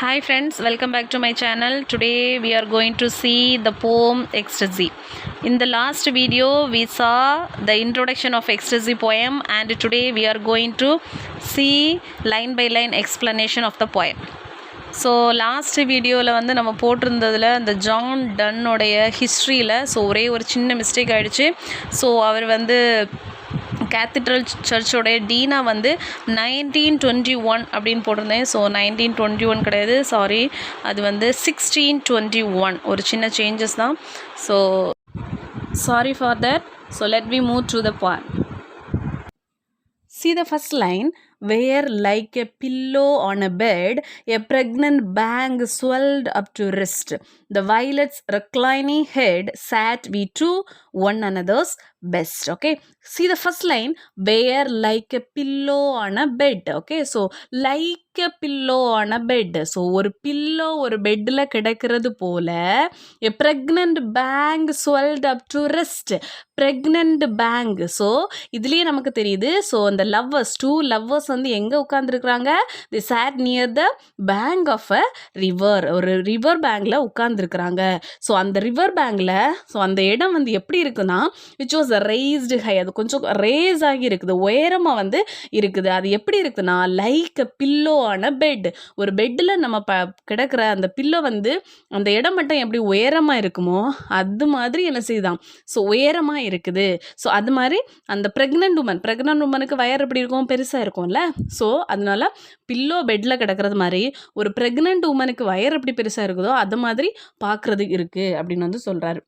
Hi friends, welcome back to my channel. Today we are going to see the poem Ecstasy. In the last video we saw the introduction of Ecstasy poem, and today we are going to see line by line explanation of the poem. So last வீடியோவில் வந்து நம்ம போட்டிருந்ததில் இந்த John டன்னோடைய ஹிஸ்ட்ரியில் ஒரே ஒரு சின்ன mistake ஆகிடுச்சு. So அவர் வந்து கேத்தட்ரல் சர்ச்சோடைய டீனா வந்து 1921 அப்படின்னு போட்டிருந்தேன். ஸோ 1921 கிடையாது, சாரி, அது வந்து 1621. ஒரு சின்ன சேஞ்சஸ் தான். So sorry for that. So let we move to the point. See the first line. Where like a pillow on a bed, a pregnant bang swelled up to wrist. The violet's reclining head sat we to one another's best. Okay, see the first line. Where like a pillow on a bed. Okay, so like a pillow on a bed. So ஒரு pillow ஒரு பெட்டில் கிடக்கிறது போல a pregnant bang swelled up to wrist. pregnant bang. So இதுலேயே நமக்கு தெரியுது. So அந்த two lovers வந்து எங்கே உட்கார்ந்துருக்குறாங்க? They sat near the bank of a river. ஒரு ரிவர் பேங்கில் உட்கார்ந்துருக்குறாங்க. ஸோ அந்த ரிவர் பேங்கில் அந்த இடம் வந்து எப்படி இருக்குன்னா, விச் வாஸ் ரேஸ்டு ஹை. அது கொஞ்சம் ரேஸ் ஆகி இருக்குது, உயரமாக வந்து இருக்குது. அது எப்படி இருக்குதுன்னா, லைக் அ பில்லோ ஆன பெட். ஒரு பெட்டில் நம்ம கிடக்கிற அந்த பில்லோ வந்து அந்த இடம் மட்டும் எப்படி உயரமாக இருக்குமோ அது மாதிரி என்ன செய்யுதான், ஸோ உயரமாக இருக்குது. ஸோ அது மாதிரி அந்த ப்ரெக்னென்ட் உமனுக்கு வயர் எப்படி இருக்கும், பெருசாக இருக்கும்ல. ஸோ அதனால பில்லோ பெட்டில் கிடக்கிறது மாதிரி ஒரு ப்ரெக்னென்ட் உமனுக்கு வயர் எப்படி பெருசாக இருக்குதோ அது மாதிரி பார்க்குறது இருக்குது அப்படின்னு வந்து சொல்கிறாரு.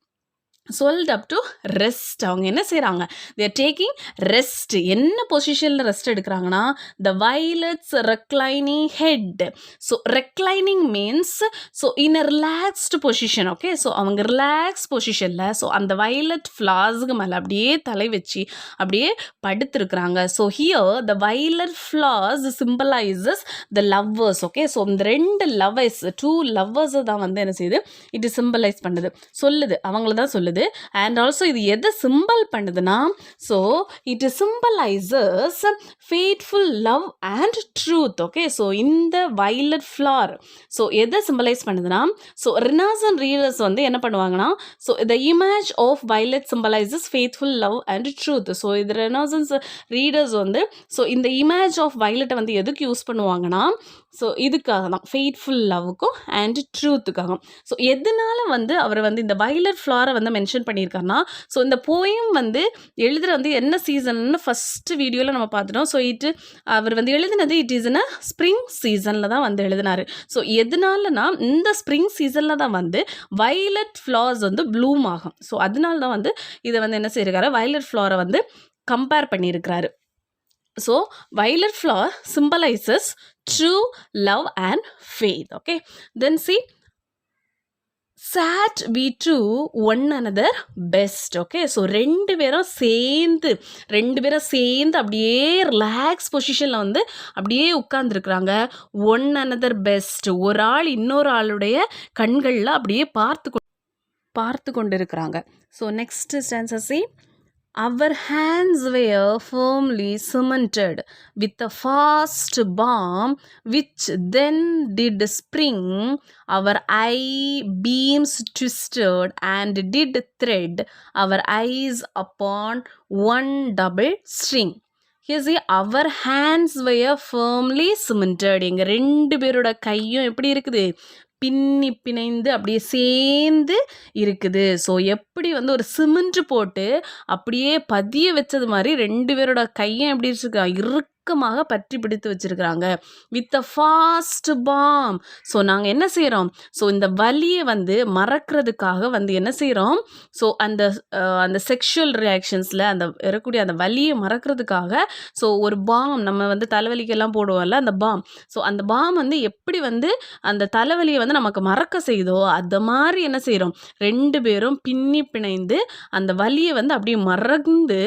swelled up to rest. அவங்க என்ன செய்கிறாங்க? they are taking rest. என்ன பொசிஷனில் ரெஸ்ட் எடுக்கிறாங்கன்னா, the violet's reclining head. So reclining means so in a relaxed position. Okay, so அவங்க ரிலாக்ஸ் பொசிஷனில் ஸோ அந்த வயலட் ஃப்ளார்ஸுக்கு மேலே அப்படியே தலை வச்சு அப்படியே படுத்துருக்குறாங்க. So here the violet flowers symbolizes the lovers. Okay, so இந்த டூ லவ்வர்ஸை தான் வந்து என்ன செய்யுது, இது சிம்பலைஸ் பண்ணுது, சொல்லுது, அவங்கள தான் சொல்லுது. அண்ட் ஆல்சோ இது எதை சிம்பல் பண்ணுதுன்னா, so it symbolises faithful love and truth. Okay, so இந்த வயலட் ஃப்ளார் ஸோ எதை சிம்பலைஸ் பண்ணுதுன்னா, ஸோ ரெனாசன்ஸ் ரீடர்ஸ் வந்து என்ன பண்ணுவாங்கன்னா, so the image of violet symbolises faithful love and truth. So இது ரெனாசன்ஸ் ரீடர்ஸ் வந்து ஸோ இந்த இமேஜ் ஆஃப் வயலட்டை வந்து எதுக்கு யூஸ் பண்ணுவாங்கன்னா, ஸோ இதுக்காக தான், ஃபெய்ட்ஃபுல் லவ்வுக்கும் அண்ட் ட்ரூத்துக்காகும். ஸோ எதனால வந்து அவர் வந்து இந்த வயலட் ஃப்ளாரை வந்து மென்ஷன் பண்ணியிருக்காருன்னா, ஸோ இந்த போயம் வந்து எழுதுகிற வந்து என்ன சீசன்னு ஃபஸ்ட்டு வீடியோவில் நம்ம பார்த்துட்டோம். ஸோ அவர் வந்து எழுதினது இட் இஸ் இன் ஸ்ப்ரிங் சீசனில் தான் வந்து எழுதினார். ஸோ எதனாலனா இந்த ஸ்ப்ரிங் சீசனில் தான் வந்து வயலட் ஃப்ளார்ஸ் வந்து ப்ளூம் ஆகும். ஸோ அதனால தான் வந்து இதை வந்து என்ன செய்யிருக்காரு, வயலட் ஃப்ளாரை வந்து கம்பேர் பண்ணியிருக்கிறாரு. So violet flower symbolizes true love and faith. Okay, then see, sat we to one another best. Okay, so ரெண்டு பேரும் சேர்ந்து அப்படியே ரிலாக்ஸ் பொசிஷனில் வந்து அப்படியே உட்கார்ந்துருக்குறாங்க. ஒன் another பெஸ்ட், ஒரு ஆள் இன்னொரு ஆளுடைய கண்களில் அப்படியே பார்த்து கொண்டு இருக்கிறாங்க. So next stanza see. Our hands were firmly cemented with a fast balm, which then did spring. Our eye beams twisted and did thread our eyes upon one double string. Here see, our hands were firmly cemented. எங்கள் ரெண்டு பேரோட கையும் எப்படி இருக்குது, பிணைந்து அப்படியே சேர்ந்து இருக்குது. So எப்படி வந்து ஒரு சிமெண்ட் போட்டு அப்படியே பதிய வச்சது மாதிரி ரெண்டு பேரோட கையும் எப்படி இருக்கு, பற்றி பிடித்து வச்சிருக்கிறாங்க. With a fast palm. So நாங்கள் என்ன செய்கிறோம், ஸோ இந்த வலியை வந்து மறக்கிறதுக்காக வந்து என்ன செய்கிறோம், ஸோ அந்த செக்ஷுவல் ரியாக்ஷன்ஸில் அந்த இருக்கக்கூடிய அந்த வலியை மறக்கிறதுக்காக ஸோ ஒரு பாம் நம்ம வந்து தலைவலிக்கெல்லாம் போடுவோம்ல, அந்த பாம். ஸோ அந்த பாம் வந்து எப்படி வந்து அந்த தலைவலியை வந்து நமக்கு மறக்க செய்தோ அது மாதிரி என்ன செய்கிறோம், ரெண்டு பேரும் பிணைந்து அந்த வலியை வந்து அப்படியே மறந்து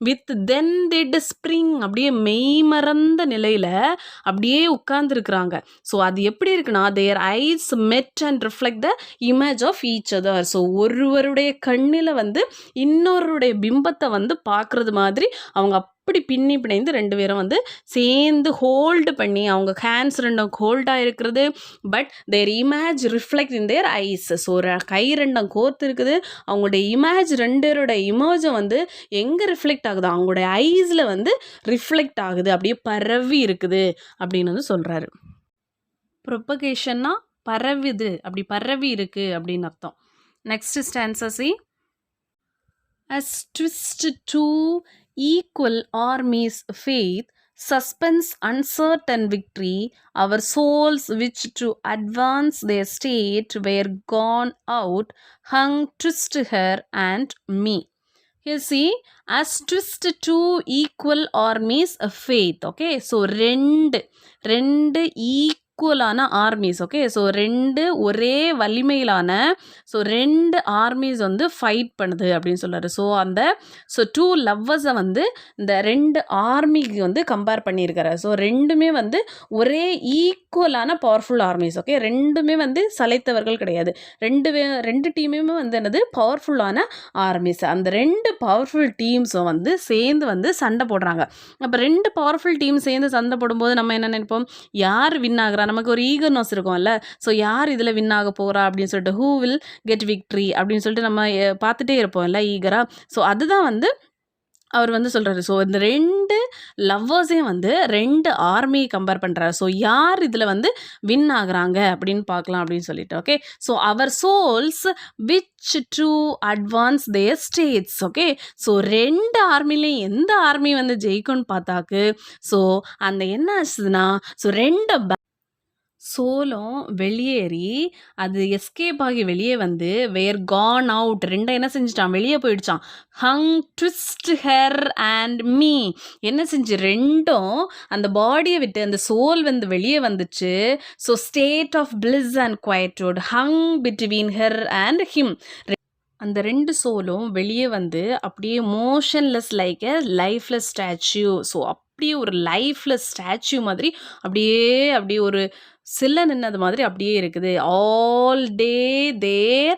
வித் தென் டிட் ஸ்ப்ரிங் அப்படியே மெய்மறந்த நிலையில் அப்படியே உட்கார்ந்துருக்குறாங்க. ஸோ அது எப்படி இருக்குன்னா, their eyes met and reflect the image of each other. So ஒருவருடைய கண்ணில் வந்து இன்னொருடைய பிம்பத்தை வந்து பார்க்குறது மாதிரி அவங்க அப்படி பின்னி பிணைந்து 2 பேரும் வந்து சேர்ந்து ஹோல்டு பண்ணி அவங்க ஹேண்ட்ஸ் ரெண்டும் ஹோல்டாக இருக்கிறது. But their image reflect in their eyes. So கை ரெண்டும் கோர்த்து இருக்குது. அவங்களுடைய இமேஜ் 2 பேரோட இமேஜும் வந்து எங்கே ரிஃப்ளெக்ட் ஆகுது, அவங்களுடைய ஐஸில் வந்து ரிஃப்ளெக்ட் ஆகுது, அப்படியே பரவி இருக்குது அப்படின்னு வந்து சொல்கிறாரு. ப்ரொபகேஷன்னா பரவுது, அப்படி பரவி இருக்கு அப்படின்னு அர்த்தம். Next stanza see. As twist two equal armies faith, suspense uncertain victory, our souls which to advance their state were gone out, hung twist her and me. Here see, as twist two equal armies of faith. Okay, so ரெண்டு ஈக்குவலான armies. Okay, so 2 ஒரே வலிமையிலான, so 2 armies வந்து fight பண்ணுது அப்படின்னு சொல்கிறாரு. So 2 லவ்வர்ஸை வந்து இந்த 2 ஆர்மிக்கு வந்து கம்பேர் பண்ணியிருக்காரு. ஸோ 2மே வந்து ஒரே ஈக்குவலான பவர்ஃபுல் ஆர்மிஸ். ஓகே, 2மே வந்து சளைத்தவர்கள் கிடையாது. 2 டீமுமே வந்து என்னது பவர்ஃபுல்லான ஆர்மிஸ். அந்த 2 பவர்ஃபுல் டீம்ஸும் வந்து சேர்ந்து வந்து சண்டை போடுறாங்க. அப்போ 2 பவர்ஃபுல் டீம் சேர்ந்து சண்டை போடும்போது நம்ம என்ன நினைப்போம், யார் வின் ஆகுறா, நமக்கு ஒரு ஈகர்னஸ் இருக்கும்ல. ஸோ யார் இதில் வின் ஆக போகிறா அப்படின்னு சொல்லிட்டு, ஹூ வில் கெட் விக்ட்ரி அப்படின்னு சொல்லிட்டு நம்ம பார்த்துட்டே இருப்போம்ல ஈகரா. ஸோ அதுதான் வந்து அவர் வந்து சொல்கிறாரு. ஸோ இந்த 2 லவ்வர்ஸையும் வந்து 2 ஆர்மி கம்பேர் பண்ணுறாரு. ஸோ யார் இதில் வந்து வின் ஆகுறாங்க அப்படின்னு பார்க்கலாம் அப்படின்னு சொல்லிட்டு. Okay, so our souls which to advance their states. Okay, so 2 ஆர்மிலையும் எந்த ஆர்மி வந்து ஜெயிக்கும்னு பார்த்தாக்கு, ஸோ அந்த என்ன ஆச்சுதுன்னா, ஸோ 2 சோலும் வெளியேறி அது எஸ்கேப் ஆகி வெளியே வந்து வேர் கான் அவுட், 2 என்ன செஞ்சிட்டான், வெளியே போயிடுச்சான். ஹங் ட்விஸ்ட் ஹெர் அண்ட் மீ, என்ன செஞ்சு 2ம் அந்த பாடியை விட்டு அந்த சோல் வந்து வெளியே வந்துச்சு. So state of bliss and quietude hung between her and him. அந்த 2 சோலும் வெளியே வந்து அப்படியே motionless like a lifeless statue. So அப்படியே ஒரு லைஃப்லெஸ் ஸ்டாச்சு மாதிரி அப்படியே ஒரு சில நின்னது மாதிரி அப்படியே இருக்குது. All day they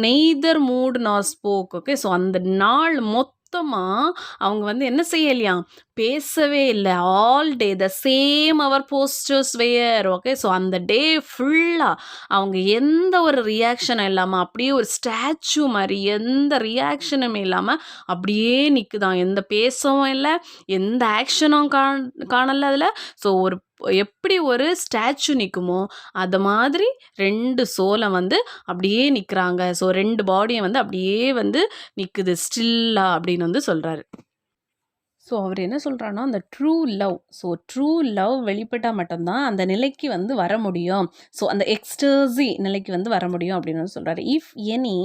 neither moved nor spoke. Okay, so அந்த நாள் மொத்தமாக அவங்க வந்து என்ன செய்யலையாம், பேசவே இல்லை. All day the same our postures were. Okay, so அந்த டே ஃபுல்லாக அவங்க எந்த ஒரு ரியாக்ஷனும் இல்லாமல் அப்படியே ஒரு ஸ்டாச்சு மாதிரி எந்த ரியாக்ஷனுமே இல்லாமல் அப்படியே நிற்குதான். எந்த பேசவும் இல்லை, எந்த ஆக்ஷனும் காணலை அதில். ஸோ எப்படி ஒரு ஸ்டாச்சு நிற்குமோ அது மாதிரி 2 சோலை வந்து அப்படியே நிற்கிறாங்க. ஸோ 2 பாடியை வந்து அப்படியே வந்து நிற்குது ஸ்டில்லா அப்படின்னு வந்து சொல்கிறாரு. ஸோ அவர் என்ன சொல்கிறான்னா, அந்த true love, so true love வெளிப்பட்டால் மட்டும்தான் அந்த நிலைக்கு வந்து வர முடியும். ஸோ அந்த எக்ஸ்டர்சி நிலைக்கு வந்து வர முடியும் அப்படின்னு வந்து சொல்கிறாரு. If any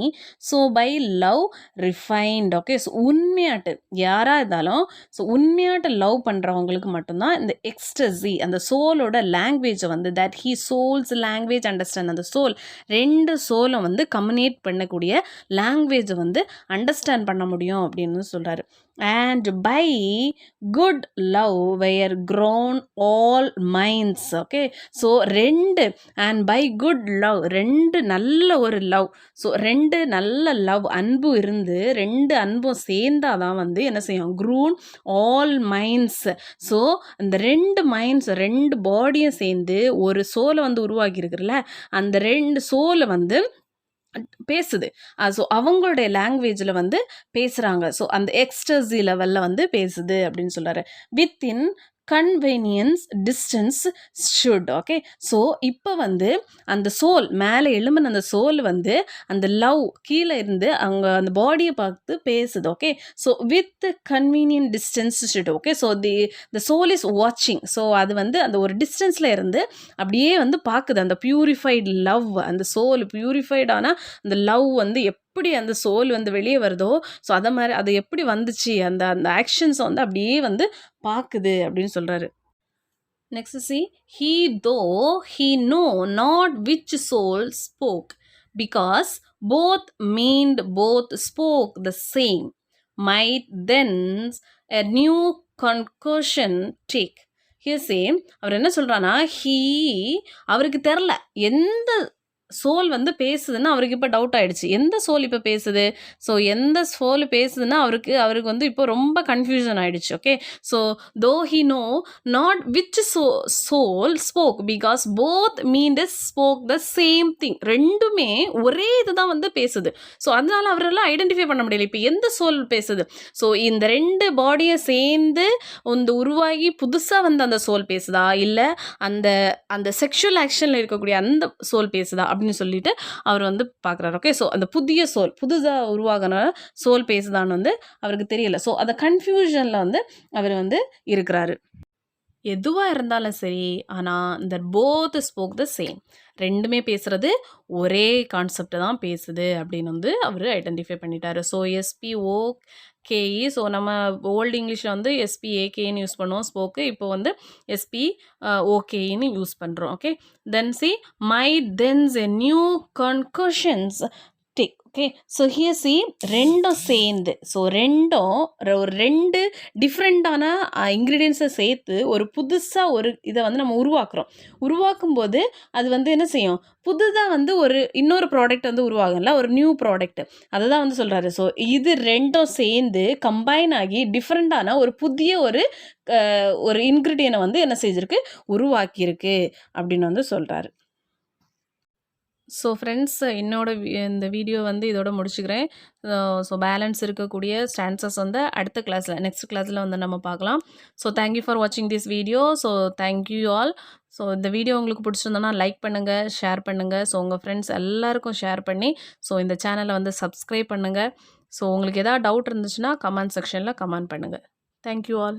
so by love refined. Okay, so உண்மையாட்டு யாராக இருந்தாலும், ஸோ உண்மையாட்டு லவ் பண்ணுறவங்களுக்கு மட்டும்தான் இந்த எக்ஸ்டர்சி, அந்த சோலோட லாங்குவேஜை வந்து that he souls language understand, அந்த சோல் 2 சோலை வந்து கம்யூனிகேட் பண்ணக்கூடிய லாங்குவேஜை வந்து அண்டர்ஸ்டாண்ட் பண்ண முடியும் அப்படின்னு சொல்கிறாரு. And by good love were grown all minds. Okay, so 2 and by good love 2 நல்ல ஒரு லவ். ஸோ 2 நல்ல லவ் அன்பு இருந்து 2 அன்பும் சேர்ந்தாதான் வந்து என்ன செய்யும், grown all minds. ஸோ அந்த 2 மைண்ட்ஸ் 2 பாடியும் சேர்ந்து ஒரு சோலை வந்து உருவாக்கி இருக்குல்ல, அந்த 2 சோலை வந்து பேசுது. ஸோ அவங்களுடைய லாங்குவேஜில் வந்து பேசுகிறாங்க. ஸோ அந்த எக்ஸ்டர்சி லெவலில் வந்து பேசுது அப்படின்னு சொல்கிறாரு. Within convenience distance should. Okay, so இப்போ வந்து அந்த சோல் மேலே எழும்பின அந்த சோல் வந்து அந்த லவ் கீழே இருந்து அவங்க அந்த பாடியை பார்த்து பேசுது. Okay, so with convenient distance should. Okay, so the soul is வாட்சிங். ஸோ அது வந்து அந்த ஒரு டிஸ்டன்ஸில் இருந்து அப்படியே வந்து பார்க்குது அந்த பியூரிஃபைடு லவ், அந்த சோல் பியூரிஃபைடான அந்த லவ் வந்து எப்படி அந்த சோல் வந்து வெளியே வருதோ, ஸோ அதை மாதிரி அது எப்படி வந்துச்சு, அந்த ஆக்ஷன்ஸை வந்து அப்படியே வந்து பார்க்குது அப்படின்னு சொல்கிறாரு. Next see, he though he know not which soul spoke, because both meaned both spoke the same, might thence a new conclusion take. Here say, அவர் என்ன சொல்கிறான்னா, அவருக்கு தெரில எந்த சோல் வந்து பேசுதுன்னு அவருக்கு இப்போ டவுட் ஆயிடுச்சு. எந்த சோல் இப்போ பேசுது? ஸோ எந்த சோல் பேசுதுன்னா அவருக்கு வந்து இப்போ ரொம்ப கன்ஃப்யூஷன் ஆயிடுச்சு. Okay. So though he know not which soul spoke because both means spoke the same thing. ரெண்டுமே ஒரே இதுதான் வந்து பேசுது. ஸோ அதனால அவரெல்லாம் ஐடென்டிஃபை பண்ண முடியல. இப்போ எந்த சோல் பேசுது? ஸோ இந்த 2 பாடியை சேர்ந்து இந்த உருவாகி புதுசாக வந்து அந்த சோல் பேசுதா? இல்லை அந்த அந்த செக்ஷுவல் ஆக்ஷனில் இருக்கக்கூடிய அந்த சோல் பேசுதா அப்படின்னு சொல்லிட்டு அவர் வந்து பார்க்குறாரு. ஓகே. ஸோ அந்த புதிய சோல் புதுதாக உருவாகின சோல் பேசுதான்னு வந்து அவருக்கு தெரியல. ஸோ அந்த கன்ஃபியூஷனில் வந்து அவர் வந்து இருக்கிறாரு. எதுவாக இருந்தாலும் சரி, ஆனால் இந்த போத் ஸ்போக் த சேம். ரெண்டுமே பேசுகிறது ஒரே கான்செப்டை தான் பேசுது அப்படின்னு வந்து அவர் ஐடென்டிஃபை பண்ணிட்டாரு. So S P O K E. ஸோ நம்ம ஓல்டு இங்கிலீஷில் வந்து எஸ்பிஏகேன்னு யூஸ் பண்ணுவோம் ஸ்போக்கு. இப்போ வந்து எஸ்பிஓகேன்னு யூஸ் பண்ணுறோம். Okay. Then see my thence a new concussions tick. Okay. So here see ரெண்டும் சேர்ந்து ஒரு 2 டிஃப்ரெண்ட்டான இன்க்ரீடியன்ஸை சேர்த்து ஒரு புதுசாக ஒரு இதை வந்து நம்ம உருவாக்கும் போது அது வந்து என்ன செய்யும்? புதுதாக வந்து இன்னொரு ப்ராடக்ட் வந்து உருவாகும்ல, ஒரு நியூ ப்ராடக்ட். அதை தான் வந்து சொல்கிறாரு. ஸோ இது ரெண்டும் சேர்ந்து கம்பைன் ஆகி டிஃப்ரெண்ட்டான ஒரு புதிய ஒரு இன்க்ரீடியனை வந்து என்ன செஞ்சிருக்கு? உருவாக்கியிருக்கு அப்படின்னு வந்து சொல்கிறாரு. ஸோ ஃப்ரெண்ட்ஸ், இந்த வீடியோ வந்து இதோட முடிச்சுக்கிறேன். ஸோ பேலன்ஸ் இருக்கக்கூடிய ஸ்டான்சஸ் வந்து அடுத்த கிளாஸில் நெக்ஸ்ட் கிளாஸில் வந்து நம்ம பார்க்கலாம். ஸோ தேங்க்யூ ஃபார் வாட்சிங் this video. So thank you all. So இந்த வீடியோ உங்களுக்கு பிடிச்சிருந்தோன்னா லைக் பண்ணுங்கள், ஷேர் பண்ணுங்கள். ஸோ உங்கள் ஃப்ரெண்ட்ஸ் எல்லாருக்கும் ஷேர் பண்ணி ஸோ இந்த சேனலை வந்து சப்ஸ்கிரைப் பண்ணுங்கள். ஸோ உங்களுக்கு எதாவது டவுட் இருந்துச்சுன்னா கமெண்ட் செக்ஷனில் கமெண்ட் பண்ணுங்கள். Thank you all.